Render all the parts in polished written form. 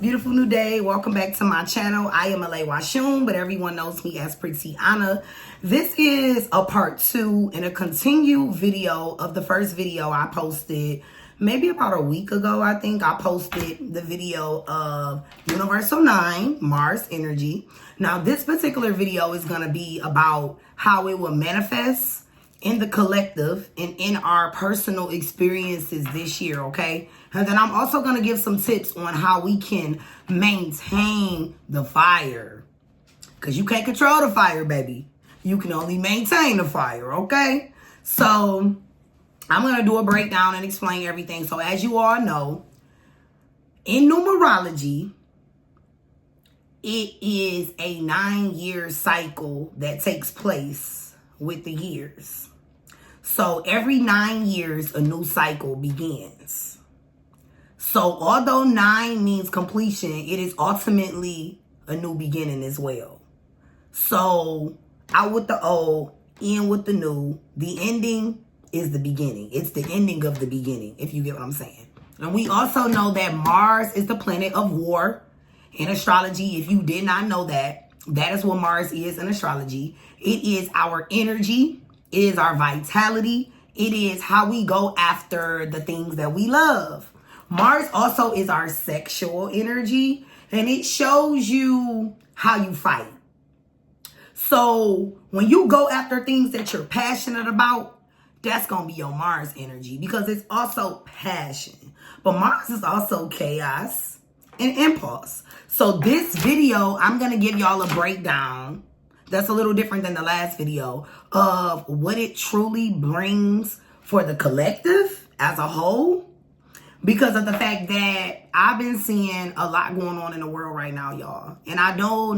beautiful new day. Welcome back to my channel. I am Alay Washun, but everyone knows me as Pretty Anna. This is a part 2 and a continued video of the first video I posted maybe about a week ago. I think I posted the video of Universal 9, Mars Energy. Now, this particular video is going to be about how it will manifest in the collective and in our personal experiences this year, okay? And then I'm also going to give some tips on how we can maintain the fire. Because you can't control the fire, baby. You can only maintain the fire, okay? So I'm going to do a breakdown and explain everything. So as you all know, in numerology, it is a 9-year cycle that takes place with the years. So every 9 years, a new cycle begins. So although 9 means completion, it is ultimately a new beginning as well. So out with the old, in with the new. The ending is the beginning. It's the ending of the beginning, if you get what I'm saying. And we also know that Mars is the planet of war in astrology. If you did not know that, that is what Mars is in astrology. It is our energy. It is our vitality. It is how we go after the things that we love. Mars also is our sexual energy, and it shows you how you fight. So when you go after things that you're passionate about, that's going to be your Mars energy because it's also passion. But Mars is also chaos and impulse. So this video, I'm going to give y'all a breakdown that's a little different than the last video of what it truly brings for the collective as a whole. Because of the fact that I've been seeing a lot going on in the world right now, y'all. And I do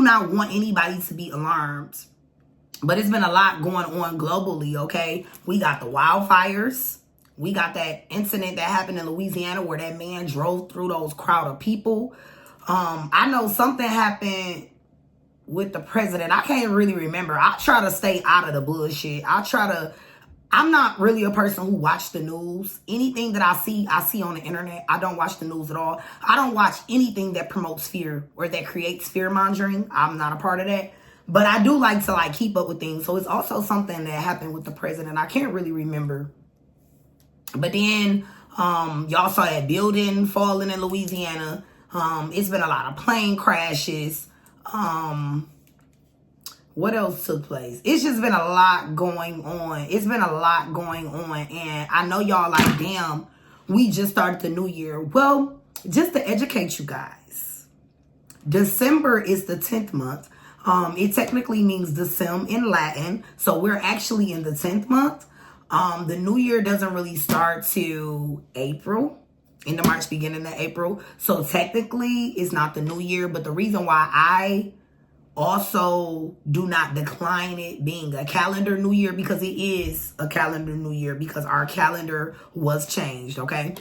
not want anybody to be alarmed. But it's been a lot going on globally, okay? We got the wildfires. We got that incident that happened in Louisiana where that man drove through those crowd of people. I know something happened with the president. I can't really remember. I try to stay out of the bullshit. I'm not really a person who watch the news. Anything that I see on the internet. I don't watch the news at all. I don't watch anything that promotes fear or that creates fear mongering. I'm not a part of that. But I do like to keep up with things. So it's also something that happened with the president. I can't really remember. But then y'all saw that building falling in Louisiana. It's been a lot of plane crashes. What else took place? It's just been a lot going on. It's been a lot going on. And I know y'all like, damn, we just started the new year. Well, just to educate you guys, December is the 10th month. It technically means Decem in Latin. So we're actually in the 10th month. The new year doesn't really start till April. In the March, beginning of April. So technically, it's not the new year. But the reason why I also do not decline it being a calendar new year, because it is a calendar new year, because our calendar was changed, okay?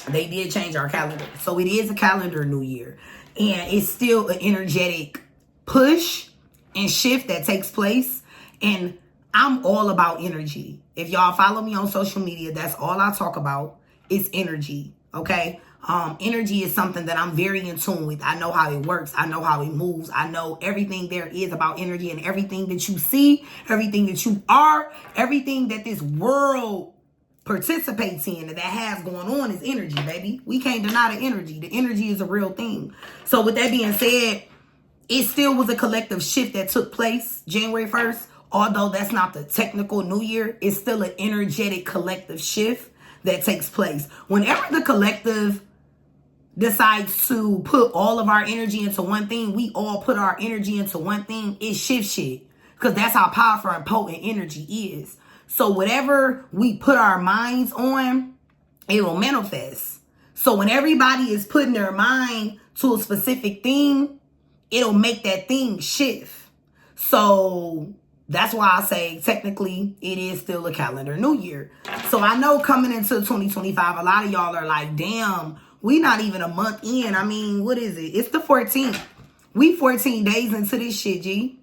They did change our calendar. So it is a calendar new year. And it's still an energetic push and shift that takes place. And I'm all about energy. If y'all follow me on social media, that's all I talk about. It's energy. Okay. Energy is something that I'm very in tune with. I know how it works. I know how it moves. I know everything there is about energy, and everything that you see, everything that you are, everything that this world participates in and that has going on is energy, baby. We can't deny the energy. The energy is a real thing. So with that being said, it still was a collective shift that took place January 1st. Although that's not the technical new year, it's still an energetic collective shift that takes place. Whenever the collective decides to put all of our energy into one thing, we all put our energy into one thing, it shifts shit. Because that's how powerful and potent energy is. So whatever we put our minds on, it will manifest. So when everybody is putting their mind to a specific thing, it'll make that thing shift. So that's why I say technically it is still a calendar new year. So I know coming into 2025, a lot of y'all are like, damn, we not even a month in. I mean, what is it? It's the 14th. We 14 days into this shit, G.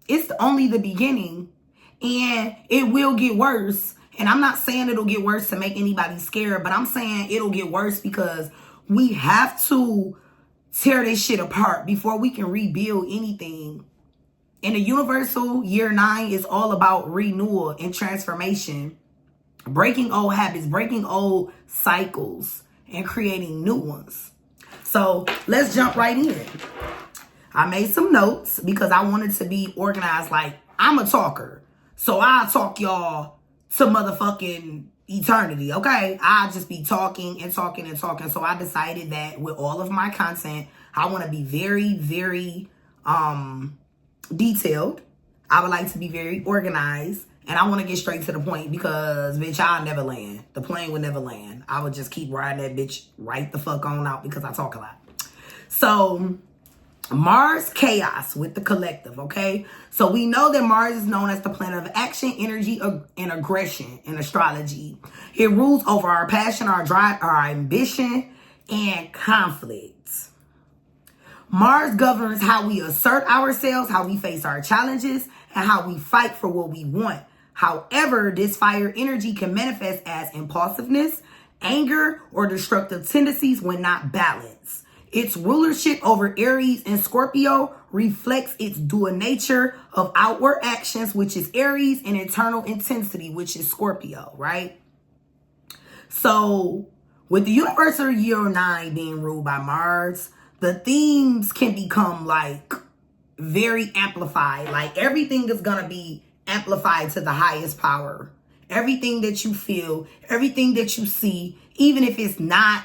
It's only the beginning. And it will get worse. And I'm not saying it'll get worse to make anybody scared, but I'm saying it'll get worse because we have to tear this shit apart before we can rebuild anything. And the universal year 9 is all about renewal and transformation. Breaking old habits, breaking old cycles, and creating new ones. So let's jump right in. I made some notes because I wanted to be organized. Like, I'm a talker. So I'll talk y'all to motherfucking eternity, okay? I'll just be talking and talking and talking. So I decided that with all of my content, I want to be very, very detailed. I would like to be very organized. And I want to get straight to the point because, bitch, I'll never land. The plane would never land. I would just keep riding that bitch right the fuck on out because I talk a lot. So, Mars chaos with the collective, okay? So we know that Mars is known as the planet of action, energy, and aggression in astrology. It rules over our passion, our drive, our ambition, and conflict. Mars governs how we assert ourselves, how we face our challenges, and how we fight for what we want. However, this fire energy can manifest as impulsiveness, anger, or destructive tendencies when not balanced. Its rulership over Aries and Scorpio reflects its dual nature of outward actions, which is Aries, and internal intensity, which is Scorpio, right? So, with the universal year 9 being ruled by Mars, the themes can become like very amplified. Like everything is going to be amplified to the highest power. Everything that you feel, everything that you see, even if it's not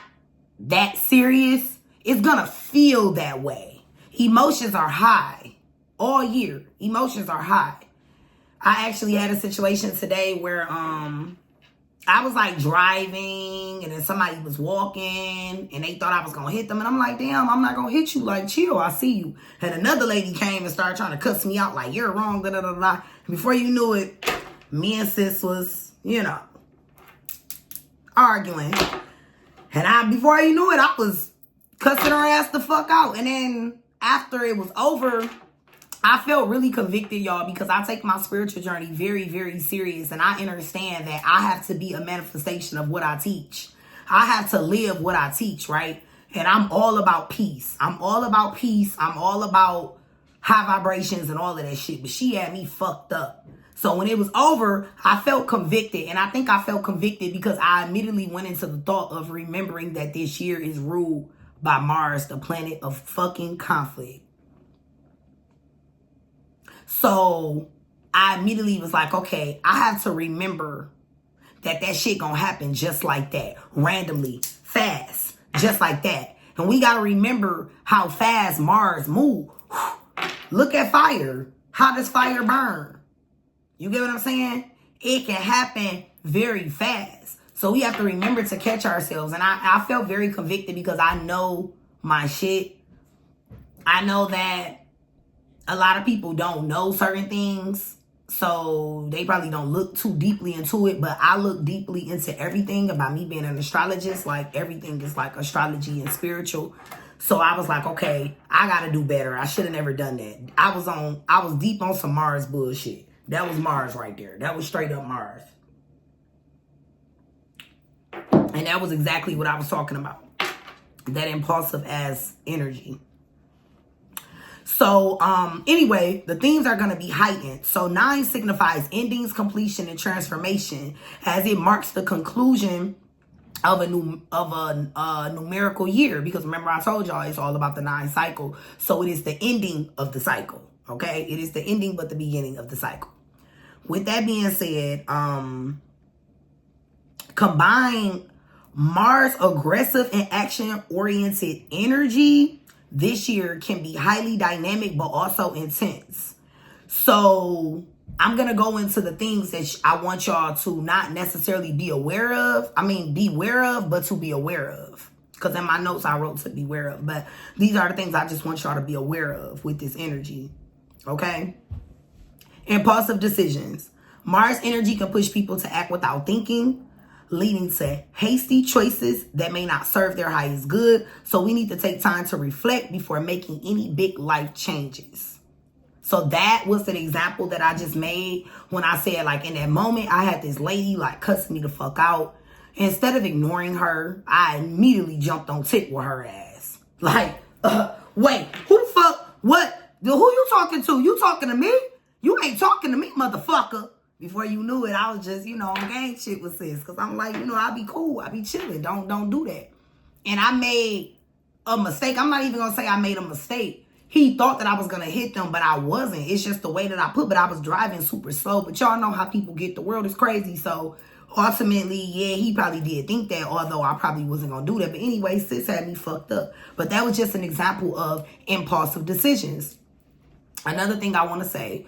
that serious, it's going to feel that way. Emotions are high all year. Emotions are high. I actually had a situation today where I was like driving and then somebody was walking and they thought I was going to hit them. And I'm like, damn, I'm not going to hit you. Like, chill, I see you. And another lady came and started trying to cuss me out like, you're wrong, da da da da. Before you knew it, me and sis was, arguing. And before you knew it, I was cussing her ass the fuck out. And then after it was over, I felt really convicted, y'all, because I take my spiritual journey very, very serious. And I understand that I have to be a manifestation of what I teach. I have to live what I teach, right? And I'm all about peace. I'm all about peace. I'm all about high vibrations and all of that shit. But she had me fucked up. So when it was over, I felt convicted. And I think I felt convicted because I immediately went into the thought of remembering that this year is ruled by Mars, the planet of fucking conflict. So I immediately was like, okay, I have to remember that shit gonna happen just like that. Randomly, fast, just like that. And we gotta remember how fast Mars move. Look at fire. How does fire burn? You get what I'm saying? It can happen very fast. So we have to remember to catch ourselves. And I felt very convicted because I know my shit. I know that a lot of people don't know certain things, so they probably don't look too deeply into it, but I look deeply into everything about me being an astrologist. Like, everything is like astrology and spiritual. So I was like, okay, I gotta do better. I should have never done that. I was deep on some Mars bullshit. That was Mars right there. That was straight up Mars. And that was exactly what I was talking about. That impulsive ass energy. So, anyway, the themes are going to be heightened. So 9 signifies endings, completion, and transformation as it marks the conclusion of a numerical year. Because remember, I told y'all it's all about the 9 cycle. So it is the ending of the cycle. Okay, it is the ending, but the beginning of the cycle. With that being said, combine Mars aggressive and action-oriented energy this year can be highly dynamic, but also intense. So I'm going to go into the things that I want y'all to not necessarily be aware of. I mean, beware of, but to be aware of. Because in my notes, I wrote to beware of. But these are the things I just want y'all to be aware of with this energy. Okay? Impulsive decisions. Mars energy can push people to act without thinking, leading to hasty choices that may not serve their highest good. So we need to take time to reflect before making any big life changes. So that was the example that I just made when I said, like, in that moment, I had this lady, like, cussing me the fuck out. Instead of ignoring her, I immediately jumped on tick with her ass. Like, wait, who the fuck, what, who you talking to? You talking to me? You ain't talking to me, motherfucker. Before you knew it, I was just, on gang shit with sis. Because I'm like, I be cool. I be chilling. Don't do that. And I made a mistake. I'm not even going to say I made a mistake. He thought that I was going to hit them, but I wasn't. It's just the way that I put, but I was driving super slow. But y'all know how people get. The world is crazy. So ultimately, yeah, he probably did think that, although I probably wasn't going to do that. But anyway, sis had me fucked up. But that was just an example of impulsive decisions. Another thing I want to say,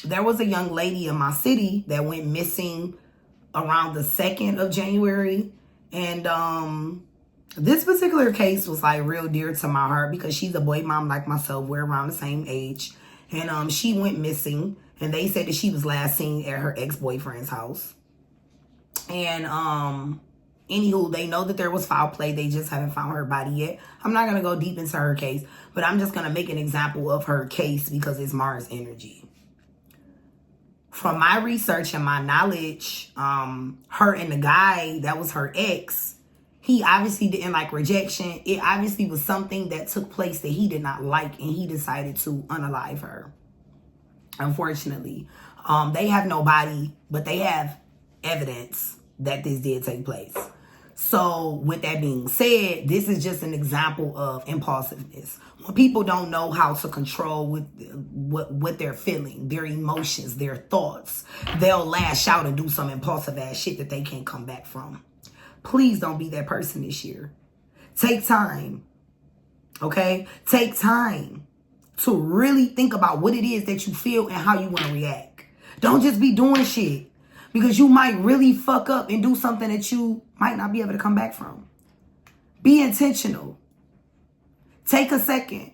there was a young lady in my city that went missing around the 2nd of January. And this particular case was like real dear to my heart because she's a boy mom like myself. We're around the same age. And she went missing. And they said that she was last seen at her ex-boyfriend's house. And anywho, they know that there was foul play. They just haven't found her body yet. I'm not going to go deep into her case. But I'm just going to make an example of her case because it's Mars energy. From my research and my knowledge, her and the guy that was her ex, he obviously didn't like rejection. It obviously was something that took place that he did not like, and he decided to unalive her. Unfortunately, they have no body, but they have evidence that this did take place. So with that being said, this is just an example of impulsiveness. When people don't know how to control what they're feeling, their emotions, their thoughts, they'll lash out and do some impulsive ass shit that they can't come back from. Please don't be that person this year. Take time, okay? Take time to really think about what it is that you feel and how you want to react. Don't just be doing shit because you might really fuck up and do something that you might not be able to come back from. Be intentional. Take a second.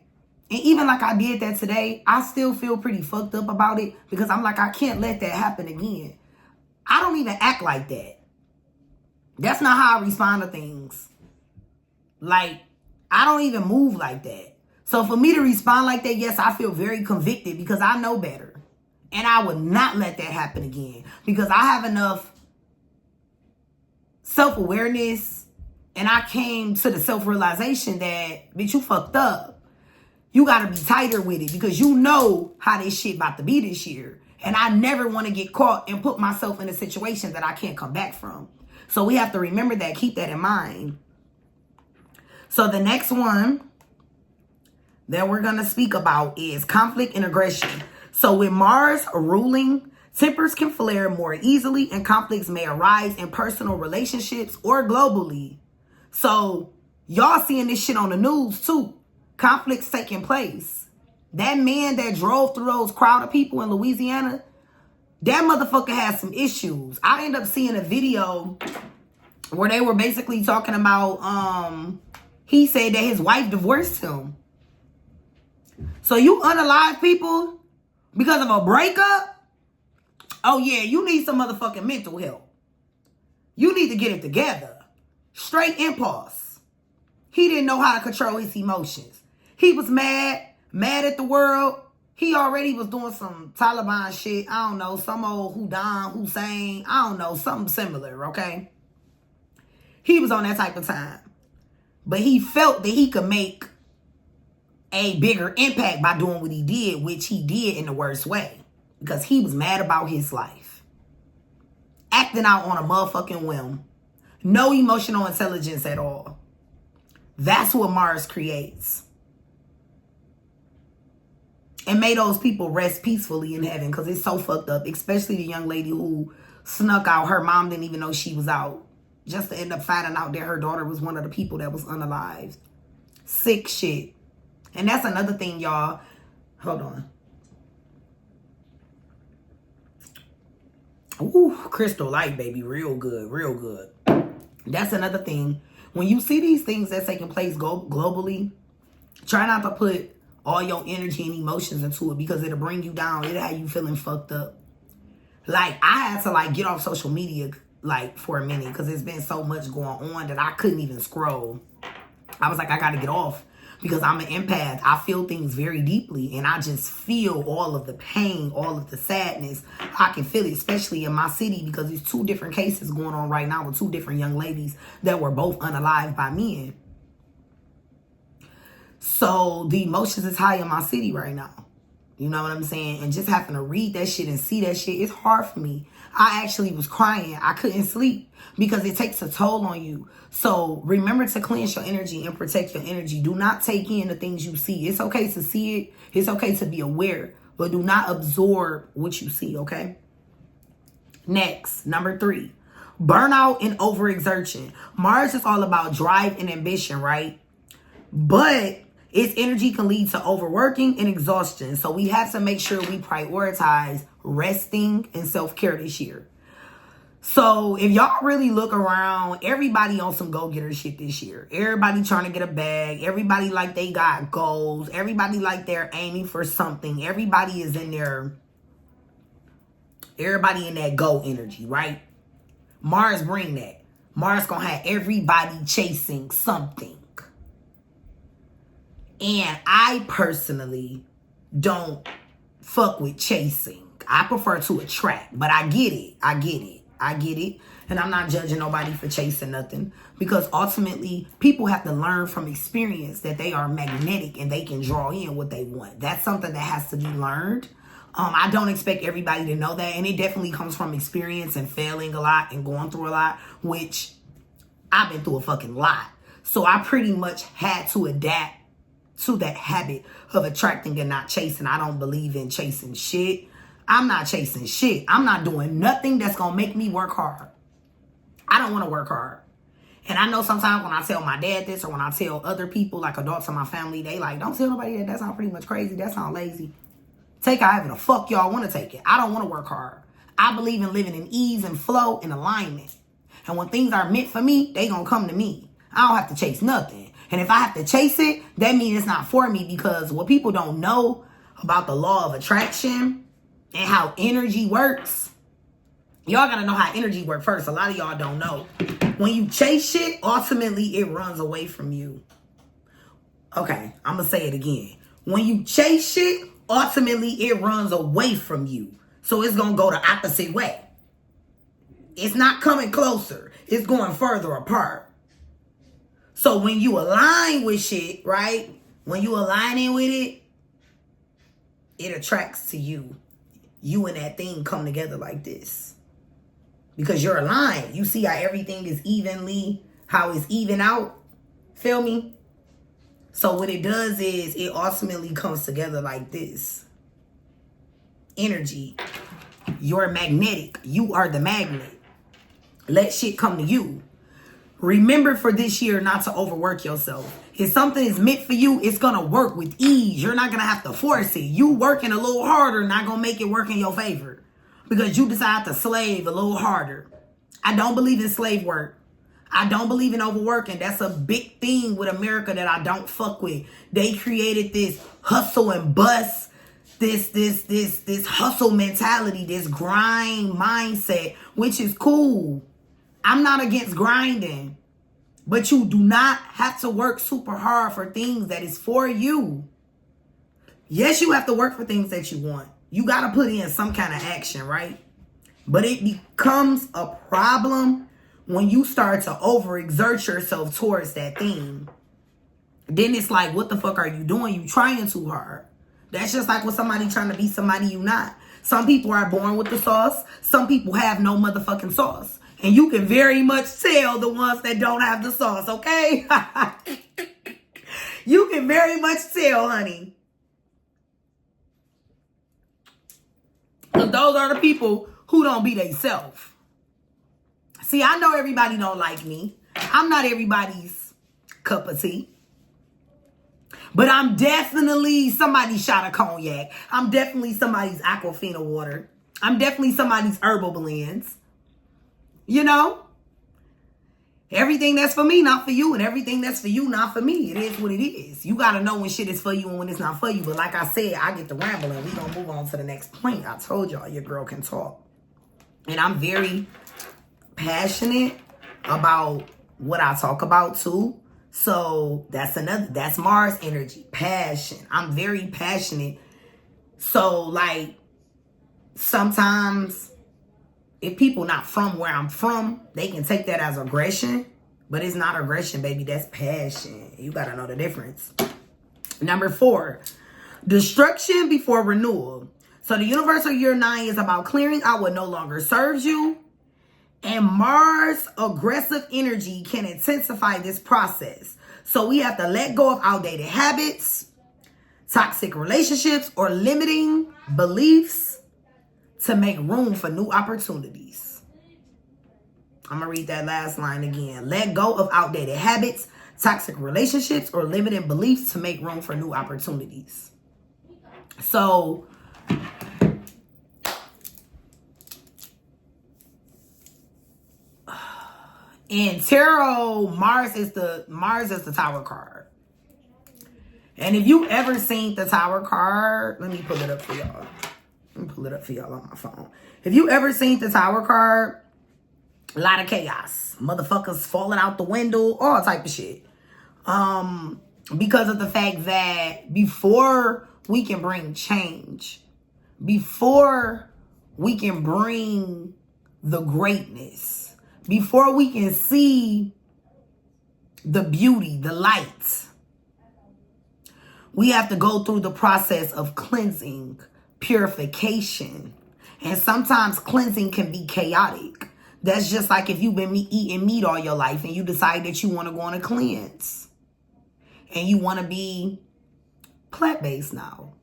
And even like I did that today, I still feel pretty fucked up about it because I'm like, I can't let that happen again. I don't even act like that. That's not how I respond to things. Like, I don't even move like that. So for me to respond like that, yes, I feel very convicted because I know better. And I would not let that happen again because I have enough self-awareness and I came to the self-realization that, bitch, you fucked up. You got to be tighter with it because you know how this shit about to be this year. And I never want to get caught and put myself in a situation that I can't come back from. So we have to remember that, keep that in mind. So the next one that we're going to speak about is conflict and aggression. So with Mars ruling, tempers can flare more easily and conflicts may arise in personal relationships or globally. So y'all seeing this shit on the news too. Conflicts taking place. That man that drove through those crowd of people in Louisiana, that motherfucker has some issues. I ended up seeing a video where they were basically talking about, he said that his wife divorced him. So you unalive people because of a breakup? Oh yeah, you need some motherfucking mental help. You need to get it together. Straight impulse. He didn't know how to control his emotions. He was mad at the world. He already was doing some Taliban shit. I don't know, some old Hussein. I don't know, something similar, okay? He was on that type of time. But he felt that he could make a bigger impact by doing what he did, which he did in the worst way. Because he was mad about his life. Acting out on a motherfucking whim. No emotional intelligence at all. That's what Mars creates. And may those people rest peacefully in heaven because it's so fucked up. Especially the young lady who snuck out. Her mom didn't even know she was out. Just to end up finding out that her daughter was one of the people that was unalived. Sick shit. And that's another thing, y'all. Hold on. Ooh, Crystal Light, baby. Real good. Real good. That's another thing. When you see these things that's taking place globally, try not to put all your energy and emotions into it because it'll bring you down. It'll have you feeling fucked up. Like, I had to, get off social media, for a minute because there's been so much going on that I couldn't even scroll. I was like, I got to get off because I'm an empath. I feel things very deeply, and I just feel all of the pain, all of the sadness. I can feel it, especially in my city, because there's 2 different cases going on right now with 2 different young ladies that were both unalived by men. So the emotions is high in my city right now. You know what I'm saying? And just having to read that shit and see that shit, it's hard for me. I actually was crying. I couldn't sleep because it takes a toll on you. So remember to cleanse your energy and protect your energy. Do not take in the things you see. It's okay to see it. It's okay to be aware, but do not absorb what you see, okay? Next, number 3, burnout and overexertion. Mars is all about drive and ambition, right? But its energy can lead to overworking and exhaustion. So we have to make sure we prioritize resting and self-care this year. So if y'all really look around, everybody on some go-getter shit this year. Everybody trying to get a bag. Everybody like they got goals. Everybody like they're aiming for something. Everybody is in there. Everybody in that go energy, right? Mars bring that. Mars gonna have everybody chasing something. And I personally don't fuck with chasing. I prefer to attract, but I get it. I get it. And I'm not judging nobody for chasing nothing, because ultimately people have to learn from experience that they are magnetic and they can draw in what they want. That's something that has to be learned. I don't expect everybody to know that. And it definitely comes from experience and failing a lot and going through a lot, which I've been through a fucking lot. So I pretty much had to adapt to that habit of attracting and not chasing. I don't believe in chasing shit. I'm not chasing shit. I'm not doing nothing that's going to make me work hard. I don't want to work hard. And I know sometimes when I tell my dad this, or when I tell other people, like adults in my family, they like, don't tell nobody that. That sounds pretty much crazy. That sounds lazy. Take however the fuck y'all want to take it. I don't want to work hard. I believe in living in ease and flow and alignment. And when things are meant for me, they going to come to me. I don't have to chase nothing. And if I have to chase it, that means it's not for me, because what people don't know about the law of attraction and how energy works, y'all got to know how energy works first. A lot of y'all don't know. When you chase shit, ultimately it runs away from you. Okay, I'm going to say it again. When you chase shit, ultimately it runs away from you. So it's going to go the opposite way. It's not coming closer. It's going further apart. So when you align with shit, right? When you aligning with it, it attracts to you. You and that thing come together like this. Because you're aligned. You see how everything is how it's even out. Feel me? So what it does is it ultimately comes together like this. Energy. You're magnetic. You are the magnet. Let shit come to you. Remember for this year not to overwork yourself. If something is meant for you, it's going to work with ease. You're not going to have to force it. You working a little harder not going to make it work in your favor, because you decide to slave a little harder. I don't believe in slave work. I don't believe in overworking. That's a big thing with America that I don't fuck with. They created this hustle and bust, this hustle mentality, this grind mindset, which is cool. I'm not against grinding, but you do not have to work super hard for things that is for you. Yes, you have to work for things that you want. You got to put in some kind of action, right? But it becomes a problem when you start to overexert yourself towards that thing. Then it's like, what the fuck are you doing? You trying too hard. That's just like with somebody trying to be somebody you not. Some people are born with the sauce. Some people have no motherfucking sauce. And you can very much tell the ones that don't have the sauce, okay? You can very much tell, honey. Because those are the people who don't be themselves. See, I know everybody don't like me. I'm not everybody's cup of tea. But I'm definitely somebody's shot of cognac. I'm definitely somebody's Aquafina water. I'm definitely somebody's herbal blends. You know? Everything that's for me, not for you. And everything that's for you, not for me. It is what it is. You got to know when shit is for you and when it's not for you. But like I said, I get to rambling. We're going to move on to the next point. I told y'all your girl can talk. And I'm very passionate about what I talk about too. So that's Mars energy, passion. I'm very passionate. So like sometimes if people not from where I'm from, they can take that as aggression, but it's not aggression, baby. That's passion. You got to know the difference. Number 4, destruction before renewal. So the universal year 9 is about clearing out what no longer serves you. And Mars aggressive energy can intensify this process. So we have to let go of outdated habits, toxic relationships, or limiting beliefs to make room for new opportunities. I'm going to read that last line again. Let go of outdated habits, toxic relationships, or limiting beliefs to make room for new opportunities. So in tarot, Mars is the Tower card. And if you ever seen the Tower card, let me pull it up for y'all. Let me pull it up for y'all on my phone. If you ever seen the Tower card, a lot of chaos. Motherfuckers falling out the window, all type of shit. Because of the fact that before we can bring change, before we can bring the greatness, before we can see the beauty, the light, we have to go through the process of cleansing, purification. And sometimes cleansing can be chaotic. That's just like if you've been eating meat all your life and you decide that you want to go on a cleanse. And you want to be plant-based now.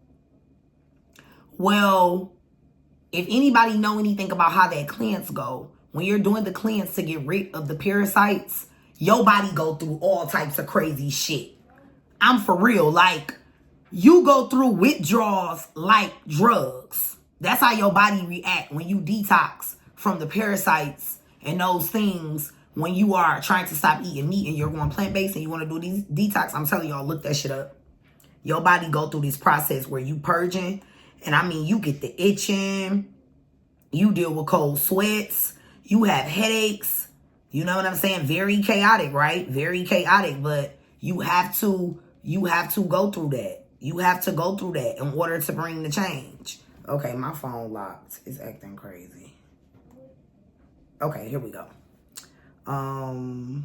Well, if anybody know anything about how that cleanse go, when you're doing the cleanse to get rid of the parasites, your body go through all types of crazy shit. I'm for real. Like, you go through withdrawals like drugs. That's how your body react when you detox from the parasites and those things. When you are trying to stop eating meat and you're going plant-based and you want to do these detox, I'm telling y'all, look that shit up. Your body go through this process where you purging. And I mean, you get the itching. You deal with cold sweats. You have headaches. You know what I'm saying? Very chaotic, right? Very chaotic. But you have to go through that. You have to go through that in order to bring the change. Okay, my phone locked. It's acting crazy. Okay, here we go. Tower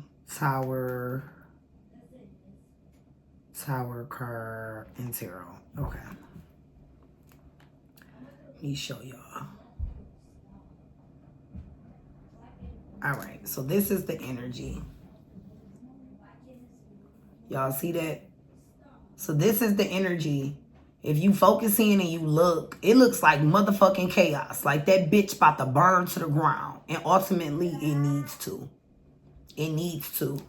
card and tarot. Okay. Let me show y'all. All right, so this is the energy. Y'all see that? So this is the energy. If you focus in and you look, it looks like motherfucking chaos. Like that bitch about to burn to the ground. And ultimately, it needs to. It needs to.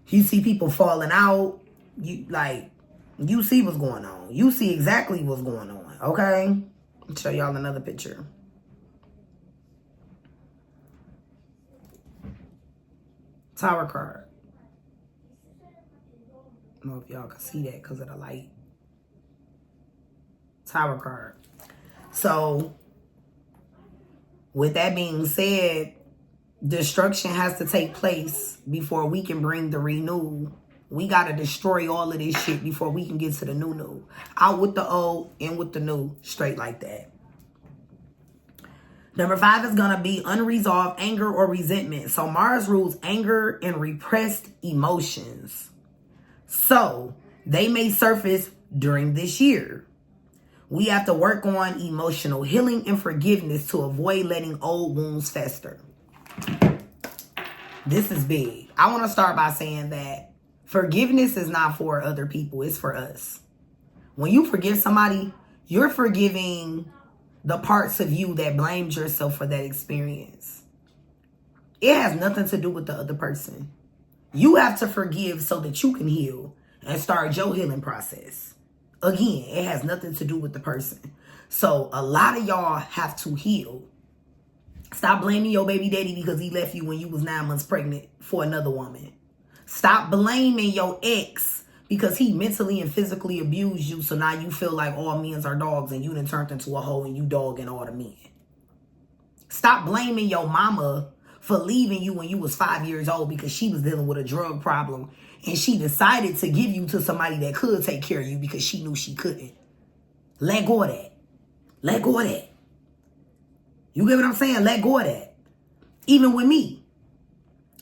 You see people falling out. You see what's going on. You see exactly what's going on. Okay? I'll show y'all another picture. Tower card. I don't know if y'all can see that because of the light. Tower card. So, with that being said, destruction has to take place before we can bring the renewal. We got to destroy all of this shit before we can get to the new. Out with the old, in with the new. Straight like that. Number 5 is going to be unresolved anger or resentment. So Mars rules anger and repressed emotions. So they may surface during this year. We have to work on emotional healing and forgiveness to avoid letting old wounds fester. This is big. I want to start by saying that forgiveness is not for other people. It's for us. When you forgive somebody, you're forgiving the parts of you that blamed yourself for that experience. It has nothing to do with the other person. You have to forgive so that you can heal and start your healing process. Again, it has nothing to do with the person. So a lot of y'all have to heal. Stop blaming your baby daddy because he left you when you was 9 months pregnant for another woman. Stop blaming your ex because he mentally and physically abused you. So now you feel like all men are dogs and you done turned into a hoe and you dogging all the men. Stop blaming your mama for leaving you when you was 5 years old because she was dealing with a drug problem. And she decided to give you to somebody that could take care of you because she knew she couldn't. Let go of that. Let go of that. You get what I'm saying? Let go of that. Even with me,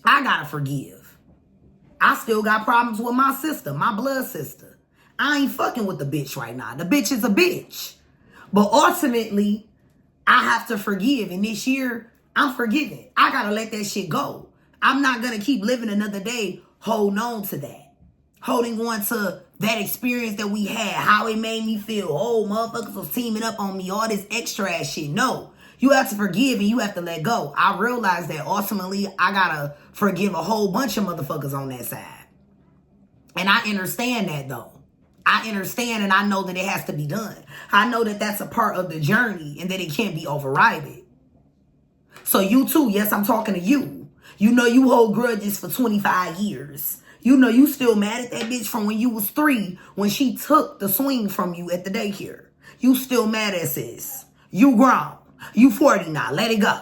I gotta forgive. I still got problems with my sister, my blood sister. I ain't fucking with the bitch right now. The bitch is a bitch. But ultimately, I have to forgive. And this year, I'm forgiving. I gotta let that shit go. I'm not gonna keep living another day holding on to that. Holding on to that experience that we had. How it made me feel. Oh, motherfuckers was teaming up on me. All this extra ass shit. No. You have to forgive and you have to let go. I realize that ultimately I gotta forgive a whole bunch of motherfuckers on that side. And I understand that though. I understand and I know that it has to be done. I know that that's a part of the journey and that it can't be overridden. So you too, yes, I'm talking to you. You know you hold grudges for 25 years. You know you still mad at that bitch from when you was 3 when she took the swing from you at the daycare. You still mad at sis. You grown. You 40 now. Let it go.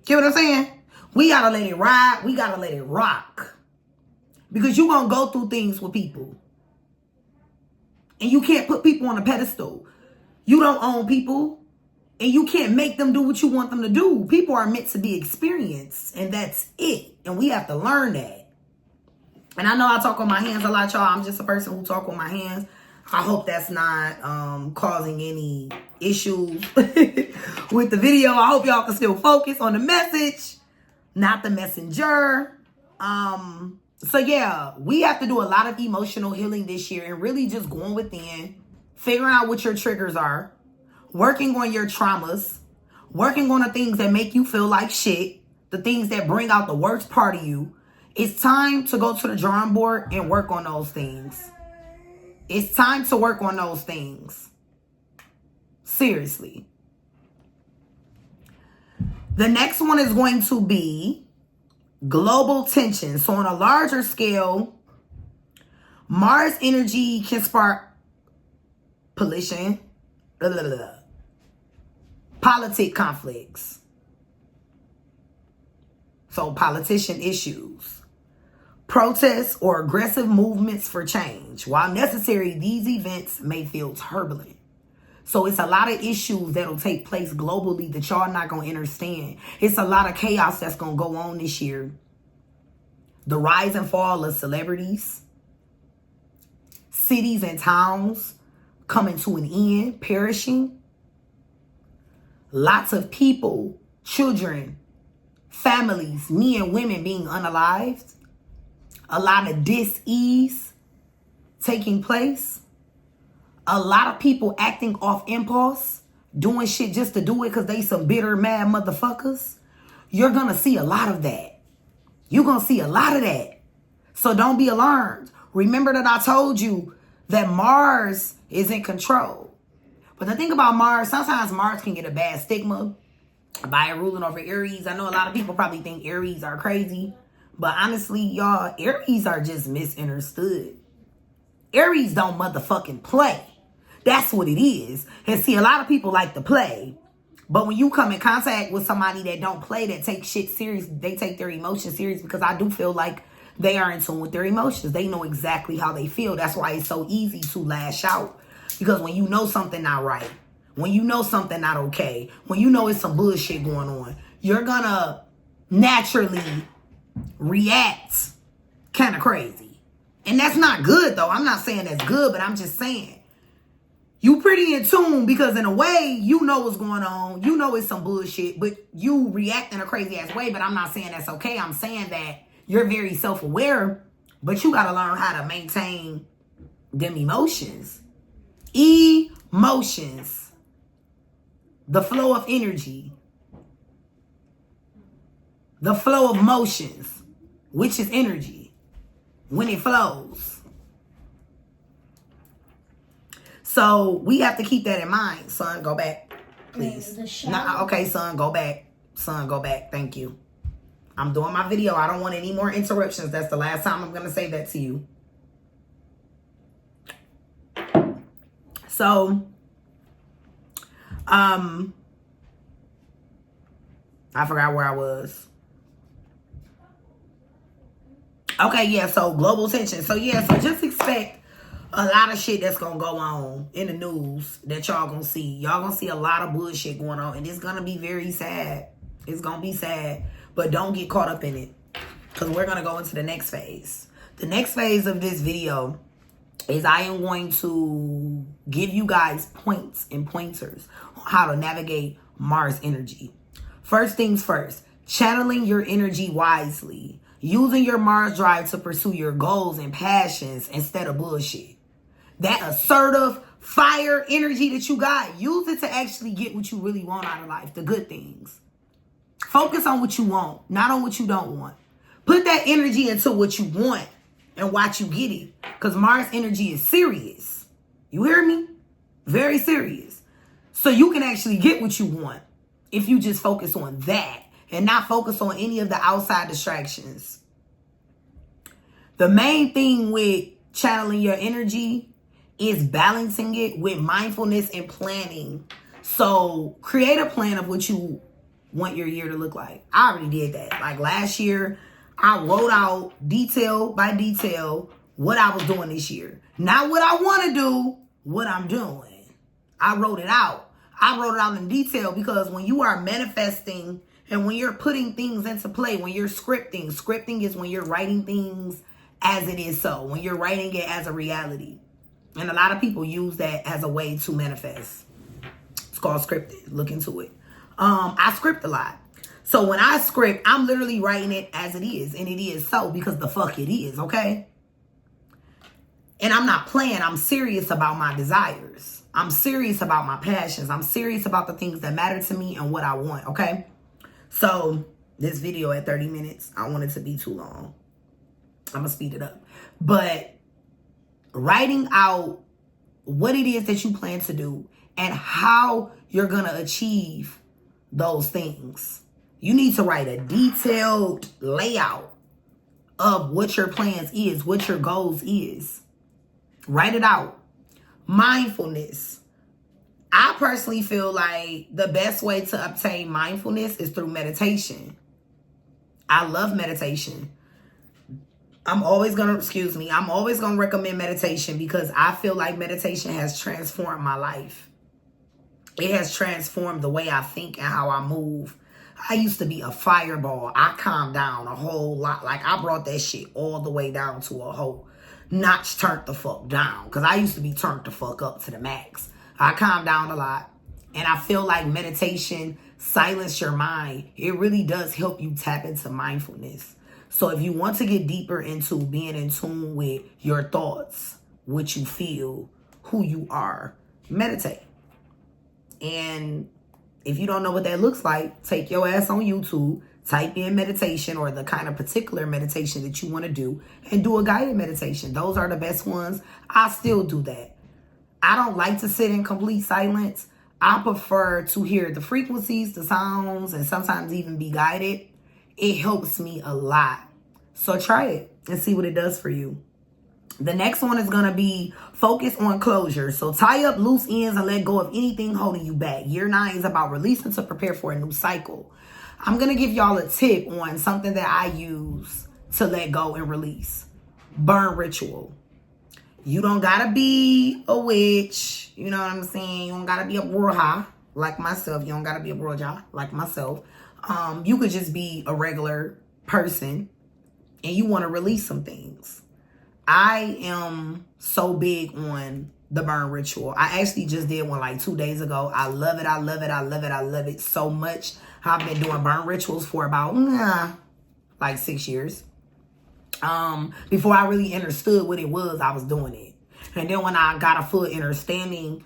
Get what I'm saying? We gotta let it ride. We gotta let it rock. Because you gonna go through things with people. And you can't put people on a pedestal. You don't own people. And you can't make them do what you want them to do. People are meant to be experienced. And that's it. And we have to learn that. And I know I talk with my hands a lot, y'all. I'm just a person who talk with my hands. I hope that's not causing any issues with the video. I hope y'all can still focus on the message, not the messenger. So yeah, we have to do a lot of emotional healing this year and really just going within, figuring out what your triggers are, working on your traumas, working on the things that make you feel like shit, the things that bring out the worst part of you. It's time to go to the drawing board and work on those things. It's time to work on those things. Seriously. The next one is going to be global tension. So on a larger scale, Mars energy can spark politic conflicts. So politician issues, protests, or aggressive movements for change. While necessary, these events may feel turbulent. So it's a lot of issues that'll take place globally that y'all not going to understand. It's a lot of chaos that's going to go on this year. The rise and fall of celebrities, cities and towns coming to an end, perishing. Lots of people, children, families, men and women being unalived. A lot of dis-ease taking place. A lot of people acting off impulse, doing shit just to do it because they some bitter, mad motherfuckers. You're going to see a lot of that. You're going to see a lot of that. So don't be alarmed. Remember that I told you that Mars is in control. But the thing about Mars, sometimes Mars can get a bad stigma by ruling over Aries. I know a lot of people probably think Aries are crazy. But honestly, y'all, Aries are just misunderstood. Aries don't motherfucking play. That's what it is. And see, a lot of people like to play. But when you come in contact with somebody that don't play, that take shit serious, they take their emotions serious, because I do feel like they are in tune with their emotions. They know exactly how they feel. That's why it's so easy to lash out. Because when you know something not right, when you know something not okay, when you know it's some bullshit going on, you're gonna naturally react kind of crazy. And that's not good though. I'm not saying that's good, but I'm just saying you pretty in tune, because in a way you know what's going on. You know it's some bullshit, but you react in a crazy ass way. But I'm not saying that's okay. I'm saying that you're very self-aware, but you got to learn how to maintain them emotions. Emotions. The flow of energy. The flow of motions, which is energy, when it flows. So we have to keep that in mind. Son, go back, please. Nah, okay, son, go back. Son, go back. Thank you. I'm doing my video. I don't want any more interruptions. That's the last time I'm going to say that to you. So, I I forgot where I was. Okay, yeah, so global tension. So yeah, so just expect a lot of shit that's gonna go on in the news that y'all gonna see. Y'all gonna see a lot of bullshit going on, and it's gonna be very sad. It's gonna be sad, but don't get caught up in it, because we're gonna go into the next phase. The next phase of this video is I am going to give you guys points and pointers on how to navigate Mars energy. First things first, channeling your energy wisely. Using your Mars drive to pursue your goals and passions instead of bullshit. That assertive fire energy that you got, use it to actually get what you really want out of life, the good things. Focus on what you want, not on what you don't want. Put that energy into what you want and watch you get it. Because Mars energy is serious. You hear me? Very serious. So you can actually get what you want if you just focus on that and not focus on any of the outside distractions. The main thing with channeling your energy is balancing it with mindfulness and planning. So create a plan of what you want your year to look like. I already did that. Like last year, I wrote out detail by detail what I was doing this year. Not what I want to do, what I'm doing. I wrote it out. I wrote it out in detail because when you are manifesting and when you're putting things into play, when you're scripting is when you're writing things as it is so, when you're writing it as a reality. And a lot of people use that as a way to manifest. It's called scripting. Look into it. I script a lot. So when I script, I'm literally writing it as it is. And it is so because the fuck it is, okay? And I'm not playing. I'm serious about my desires. I'm serious about my passions. I'm serious about the things that matter to me and what I want, okay? So this video at 30 minutes, I don't want it to be too long. I'm going to speed it up. But writing out what it is that you plan to do and how you're going to achieve those things. You need to write a detailed layout of what your plans is, what your goals is. Write it out. Mindfulness. I personally feel like the best way to obtain mindfulness is through meditation. I love meditation. I'm always going to recommend meditation because I feel like meditation has transformed my life. It has transformed the way I think and how I move. I used to be a fireball. I calmed down a whole lot. Like I brought that shit all the way down to a whole notch, turned the fuck down. Because I used to be turned the fuck up to the max. I calmed down a lot. And I feel like meditation silence your mind. It really does help you tap into mindfulness. So if you want to get deeper into being in tune with your thoughts, what you feel, who you are, meditate. And if you don't know what that looks like, take your ass on YouTube, type in meditation or the kind of particular meditation that you want to do and do a guided meditation. Those are the best ones. I still do that. I don't like to sit in complete silence. I prefer to hear the frequencies, the sounds, and sometimes even be guided. It helps me a lot. So try it and see what it does for you. The next one is going to be focus on closure. So tie up loose ends and let go of anything holding you back. Year 9 is about releasing to prepare for a new cycle. I'm going to give y'all a tip on something that I use to let go and release. Burn ritual. You don't got to be a witch. You know what I'm saying? You don't got to be a bruja like myself. You don't got to be a bruja like myself. You could just be a regular person and you want to release some things. I am so big on the burn ritual. I actually just did one like 2 days ago. I love it. I love it. I love it. I love it so much. I've been doing burn rituals for about like 6 years. Before I really understood what it was, I was doing it. And then when I got a full understanding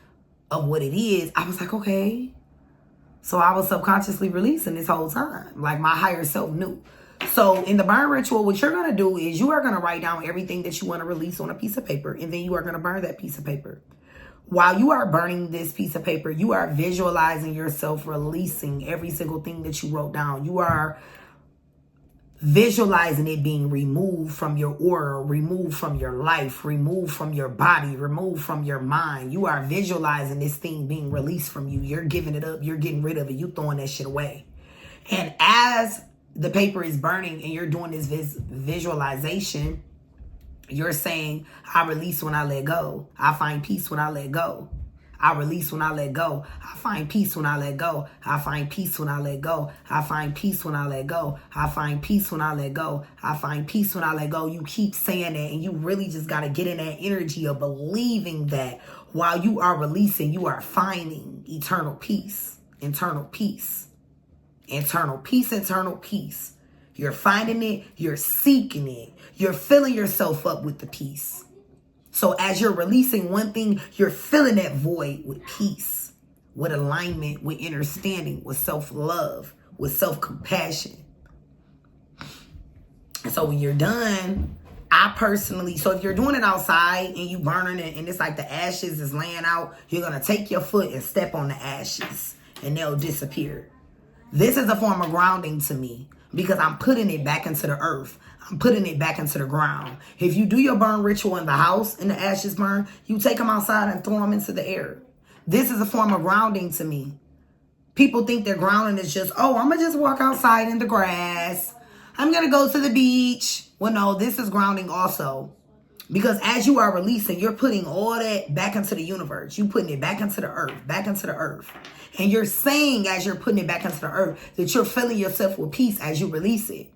of what it is, I was like, okay. So I was subconsciously releasing this whole time. Like my higher self knew. So in the burn ritual, what you're going to do is you are going to write down everything that you want to release on a piece of paper. And then you are going to burn that piece of paper. While you are burning this piece of paper, you are visualizing yourself releasing every single thing that you wrote down. You are visualizing it being removed from your aura, removed from your life, removed from your body, removed from your mind. You are visualizing this thing being released from you. You're giving it up. You're getting rid of it. You throwing that shit away. And as the paper is burning and you're doing this visualization, you're saying, I release when I let go. I find peace when I let go. I release when I let go. I find peace when I let go. I find peace when I let go. I find peace when I let go. I find peace when I let go. I find peace when I let go. You keep saying that, and you really just got to get in that energy of believing that while you are releasing, you are finding eternal peace, internal peace, internal peace, internal peace. You're finding it. You're seeking it. You're filling yourself up with the peace. So as you're releasing one thing, you're filling that void with peace, with alignment, with understanding, with self-love, with self-compassion. And so when you're done, so if you're doing it outside and you burning it and it's like the ashes is laying out, you're going to take your foot and step on the ashes and they'll disappear. This is a form of grounding to me because I'm putting it back into the earth. I'm putting it back into the ground. If you do your burn ritual in the house and the ashes burn, you take them outside and throw them into the air. This is a form of grounding to me. People think they're grounding is just, oh, I'm going to just walk outside in the grass. I'm going to go to the beach. Well, no, this is grounding also. Because as you are releasing, you're putting all that back into the universe. You're putting it back into the earth, back into the earth. And you're saying as you're putting it back into the earth that you're filling yourself with peace as you release it.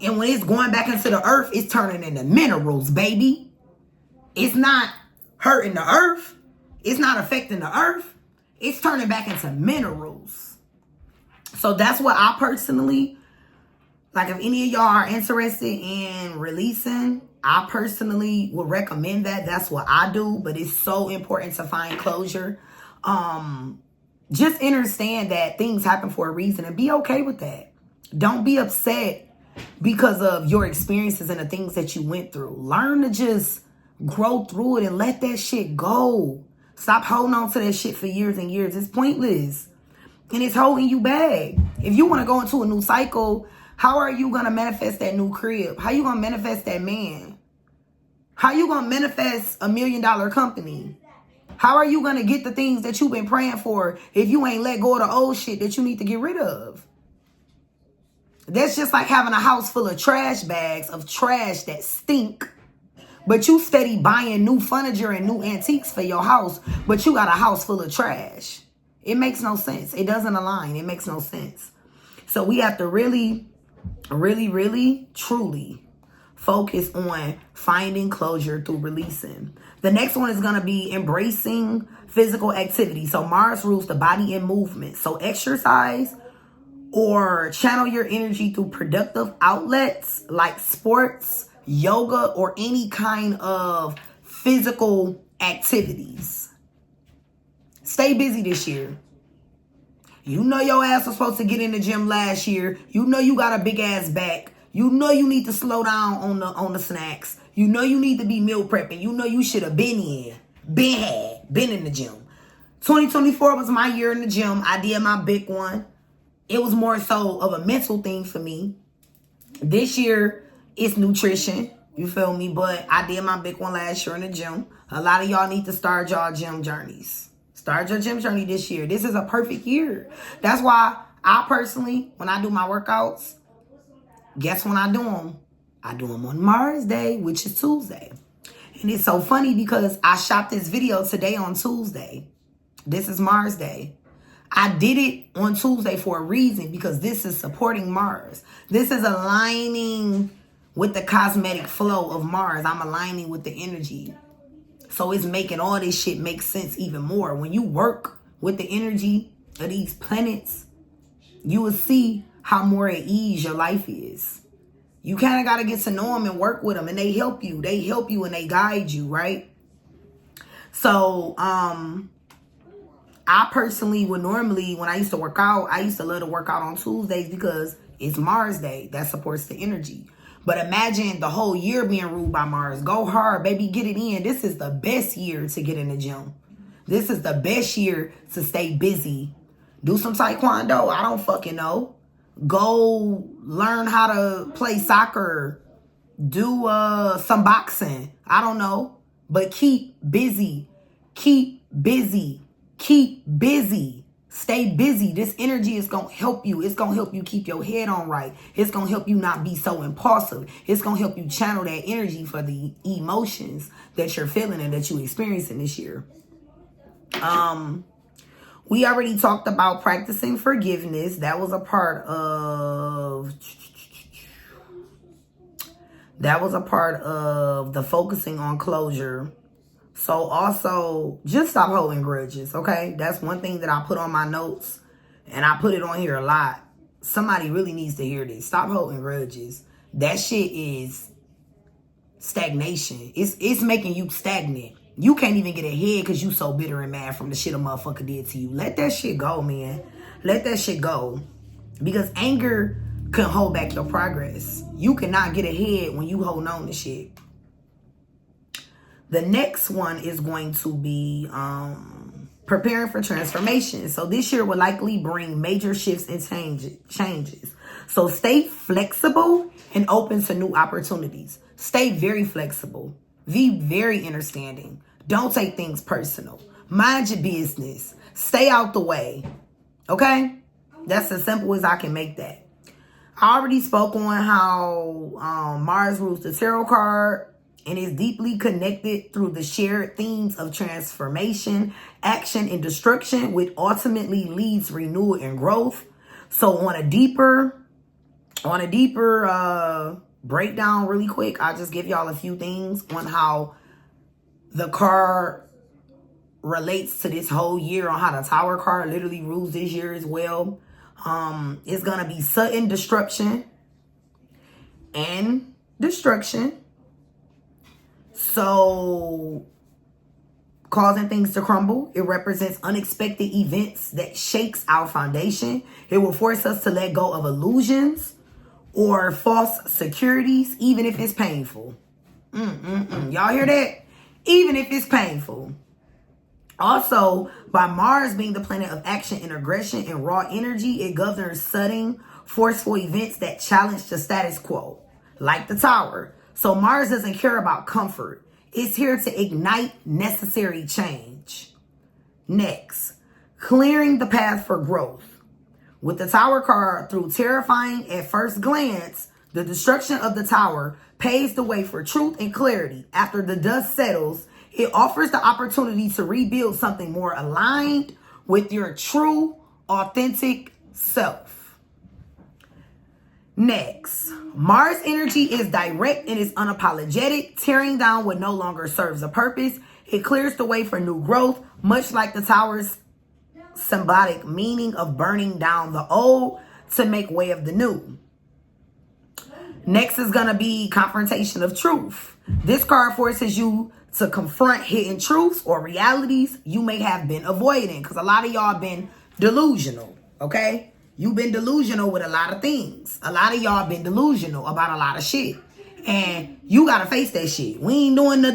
And when it's going back into the earth, it's turning into minerals, baby. It's not hurting the earth. It's not affecting the earth. It's turning back into minerals. So that's what I personally, like if any of y'all are interested in releasing, I personally would recommend that. That's what I do. But it's so important to find closure. Just understand that things happen for a reason and be okay with that. Don't be upset because of your experiences and the things that you went through. Learn to just grow through it and let that shit go. Stop holding on to that shit for years and years. It's pointless. And it's holding you back. If you want to go into a new cycle, how are you going to manifest that new crib? How you going to manifest that man? How you going to manifest $1 million company? How are you going to get the things that you've been praying for if you ain't let go of the old shit that you need to get rid of? That's just like having a house full of trash bags of trash that stink. But you steady buying new furniture and new antiques for your house, but you got a house full of trash. It makes no sense. It doesn't align. It makes no sense. So we have to really, truly focus on finding closure through releasing. The next one is going to be embracing physical activity. So Mars rules the body and movement. So exercise or channel your energy through productive outlets like sports, yoga, or any kind of physical activities. Stay busy this year. You know your ass was supposed to get in the gym last year. You know you got a big ass back. You know you need to slow down on the snacks. You know you need to be meal prepping. You know you should have been in the gym. 2024 was my year in the gym. I did my big one. It was more so of a mental thing for me. This year, it's nutrition. You feel me? But I did my big one last year in the gym. A lot of y'all need to start y'all gym journeys. Start your gym journey this year. This is a perfect year. That's why I personally, when I do my workouts, guess when I do them? I do them on Mars Day, which is Tuesday. And it's so funny because I shot this video today on Tuesday. This is Mars Day. I did it on Tuesday for a reason because this is supporting Mars. This is aligning with the cosmetic flow of Mars. I'm aligning with the energy. So it's making all this shit make sense even more. When you work with the energy of these planets, you will see how more at ease your life is. You kind of got to get to know them and work with them, and they help you. They help you and they guide you, right? So, I personally would normally, when I used to work out, I used to love to work out on Tuesdays because it's Mars Day. That supports the energy. But imagine the whole year being ruled by Mars. Go hard, baby. Get it in. This is the best year to get in the gym. This is the best year to stay busy. Do some taekwondo. I don't fucking know. Go learn how to play soccer. Do some boxing. I don't know. But keep busy. Keep busy. Keep busy. Stay busy. This energy is going to help you. It's going to help you keep your head on right. It's going to help you not be so impulsive. It's going to help you channel that energy for the emotions that you're feeling and that you're experiencing this year. We already talked about practicing forgiveness. That was a part of the focusing on closure. So also, just stop holding grudges, okay? That's one thing that I put on my notes, and I put it on here a lot. Somebody really needs to hear this. Stop holding grudges. That shit is stagnation. It's making you stagnant. You can't even get ahead because you so bitter and mad from the shit a motherfucker did to you. Let that shit go, man. Let that shit go. Because anger can hold back your progress. You cannot get ahead when you hold on to shit. The next one is going to be preparing for transformation. So this year will likely bring major shifts and changes. So stay flexible and open to new opportunities. Stay very flexible. Be very understanding. Don't take things personal. Mind your business. Stay out the way. Okay? That's as simple as I can make that. I already spoke on how Mars rules the tarot card and is deeply connected through the shared themes of transformation, action, and destruction, which ultimately leads renewal and growth. So on a deeper breakdown really quick, I'll just give y'all a few things on how the card relates to this whole year, on how the Tower card literally rules this year as well. It's going to be sudden disruption and destruction. So, causing things to crumble. It represents unexpected events that shakes our foundation. It will force us to let go of illusions or false securities, even if it's painful. Y'all hear that? Even if it's painful. Also, by Mars being the planet of action and aggression and raw energy, it governs sudden, forceful events that challenge the status quo, like the Tower. So Mars doesn't care about comfort. It's here to ignite necessary change. Next, clearing the path for growth. With the Tower card, through terrifying at first glance, the destruction of the Tower paves the way for truth and clarity. After the dust settles, it offers the opportunity to rebuild something more aligned with your true, authentic self. Next, Mars energy is direct and is unapologetic, tearing down what no longer serves a purpose. It clears the way for new growth, much like the Tower's symbolic meaning of burning down the old to make way of the new. Next is going to be confrontation of truth. This card forces you to confront hidden truths or realities you may have been avoiding, because a lot of y'all been delusional, okay? You've been delusional with a lot of things. A lot of y'all been delusional about a lot of shit. And you got to face that shit. We ain't doing the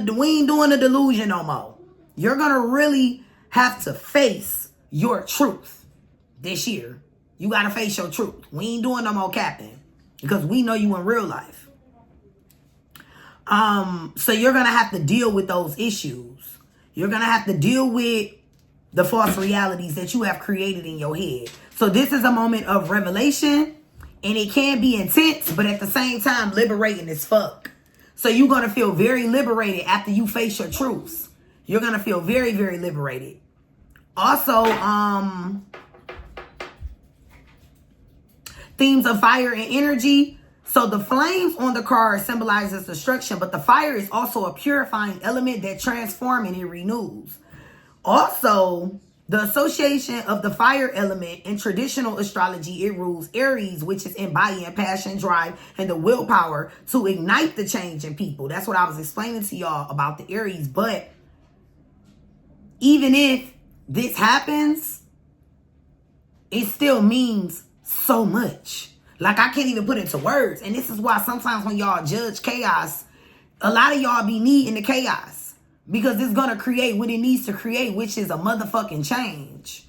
delusion no more. You're going to really have to face your truth this year. You got to face your truth. We ain't doing no more capping, because we know you in real life. So you're going to have to deal with those issues. You're going to have to deal with the false realities that you have created in your head. So this is a moment of revelation, and it can be intense, but at the same time, liberating as fuck. So you're going to feel very liberated after you face your truths. You're going to feel very, very liberated. Also, themes of fire and energy. So the flames on the card symbolizes destruction, but the fire is also a purifying element that transforms and it renews. Also, the association of the fire element in traditional astrology, it rules Aries, which is embodying passion, drive, and the willpower to ignite the change in people. That's what I was explaining to y'all about the Aries. But even if this happens, it still means so much. Like, I can't even put it into words. And this is why sometimes when y'all judge chaos, a lot of y'all be needing the chaos. Because it's going to create what it needs to create, which is a motherfucking change.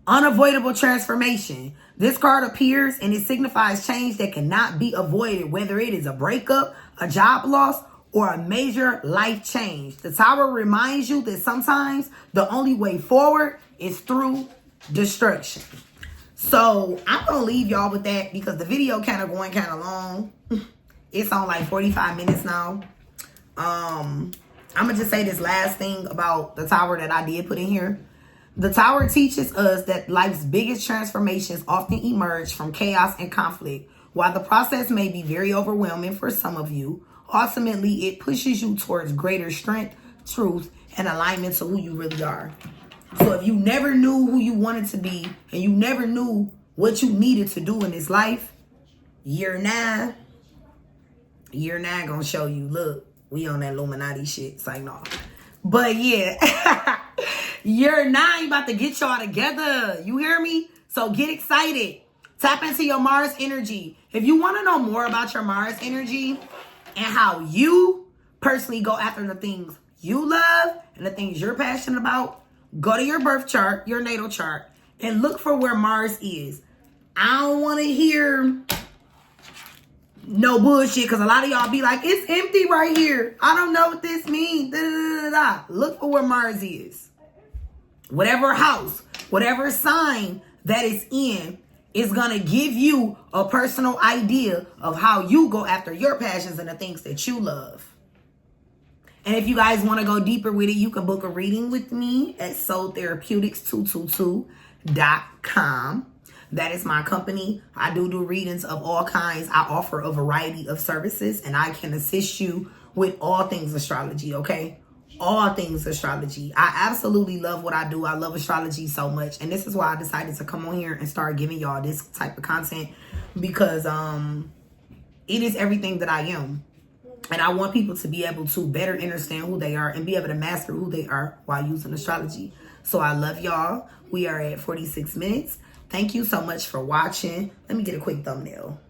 Unavoidable transformation. This card appears and it signifies change that cannot be avoided, whether it is a breakup, a job loss, or a major life change. The Tower reminds you that sometimes the only way forward is through destruction. So I'm going to leave y'all with that because the video kind of going kind of long. It's on like 45 minutes now. I'm going to just say this last thing about the Tower that I did put in here. The Tower teaches us that life's biggest transformations often emerge from chaos and conflict. While the process may be very overwhelming for some of you, ultimately it pushes you towards greater strength, truth, and alignment to who you really are. So if you never knew who you wanted to be and you never knew what you needed to do in this life, year 9 gonna show you, look, we on that Illuminati shit. It's like, no. But yeah, year 9 about to get y'all together. You hear me? So get excited. Tap into your Mars energy. If you want to know more about your Mars energy and how you personally go after the things you love and the things you're passionate about, go to your birth chart, your natal chart, and look for where Mars is. I don't want to hear no bullshit because a lot of y'all be like, it's empty right here. I don't know what this means. Da, da, da, da. Look for where Mars is. Whatever house, whatever sign that is in, is going to give you a personal idea of how you go after your passions and the things that you love. And if you guys want to go deeper with it, you can book a reading with me at soultherapeutics222.com. That is my company. I do readings of all kinds. I offer a variety of services and I can assist you with all things astrology, okay? All things astrology. I absolutely love what I do. I love astrology so much. And this is why I decided to come on here and start giving y'all this type of content because it is everything that I am. And I want people to be able to better understand who they are and be able to master who they are while using astrology. So I love y'all. We are at 46 minutes. Thank you so much for watching. Let me get a quick thumbnail.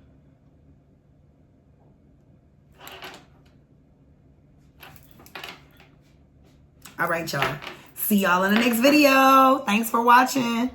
All right, y'all. See y'all in the next video. Thanks for watching.